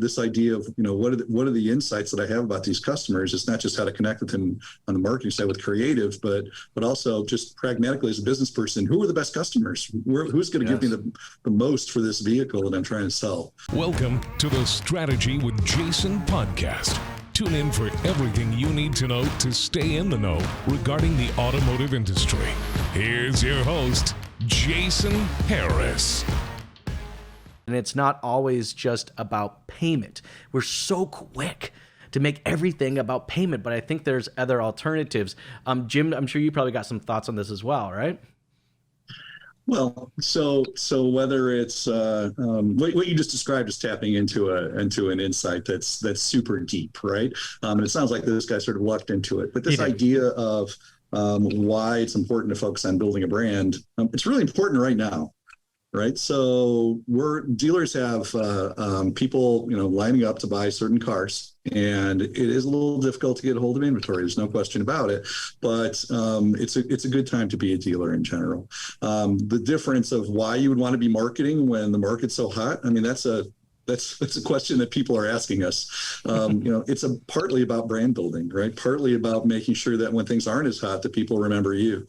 this idea of, what are the insights that I have about these customers? It's not just how to connect with them on the marketing side with creative, but also just pragmatically as a business person, who are the best customers? Who's going to give me the most for this vehicle that I'm trying to sell? Welcome to the Strategy with Jason podcast. Tune in for everything you need to know to stay in the know regarding the automotive industry. Here's your host, Jason Harris. And it's not always just about payment. We're so quick to make everything about payment, but I think there's other alternatives. Jim, I'm sure you probably got some thoughts on this as well, right? Well, so whether it's what you just described is tapping into an insight that's super deep, right? And it sounds like this guy sort of lucked into it. But this idea of why it's important to focus on building a brand, it's really important right now. Right. So dealers have people, lining up to buy certain cars, and it is a little difficult to get a hold of inventory. There's no question about it. But it's a good time to be a dealer in general. The difference of why you would want to be marketing when the market's so hot, I mean, that's a question that people are asking us. It's partly about brand building, right? Partly about making sure that when things aren't as hot, that people remember you.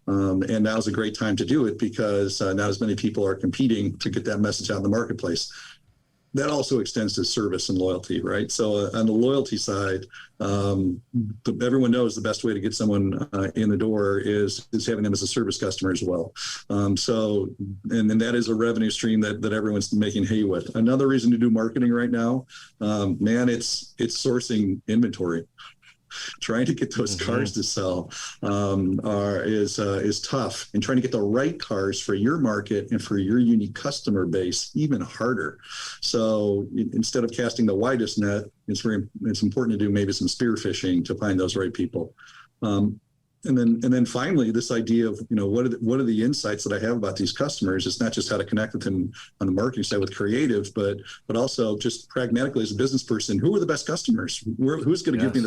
And now's a great time to do it because not as many people are competing to get that message out in the marketplace. That also extends to service and loyalty, right? So on the loyalty side, everyone knows the best way to get someone in the door is having them as a service customer as well. And that is a revenue stream that everyone's making hay with. Another reason to do marketing right now, it's sourcing inventory. Trying to get those cars to sell is tough, and trying to get the right cars for your market and for your unique customer base even harder. So instead of casting the widest net, it's important to do maybe some spear fishing to find those right people. And then finally, this idea of, what are the insights that I have about these customers? It's not just how to connect with them on the marketing side with creative, but also just pragmatically as a business person, who are the best customers? Who's going to give me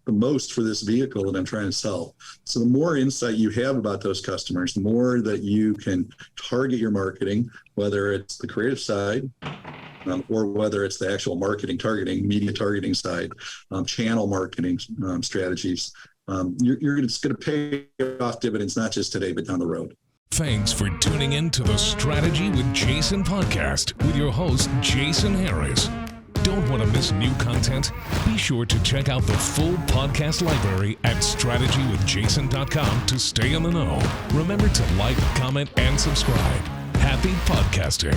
the most for this vehicle that I'm trying to sell? So the more insight you have about those customers, the more that you can target your marketing, whether it's the creative side, or whether it's the actual marketing targeting, media targeting side, channel marketing strategies. It's going to pay off dividends, not just today, but down the road. Thanks for tuning in to the Strategy with Jason podcast with your host, Jason Harris. Don't want to miss new content? Be sure to check out the full podcast library at strategywithjason.com to stay in the know. Remember to like, comment, and subscribe. Happy podcasting.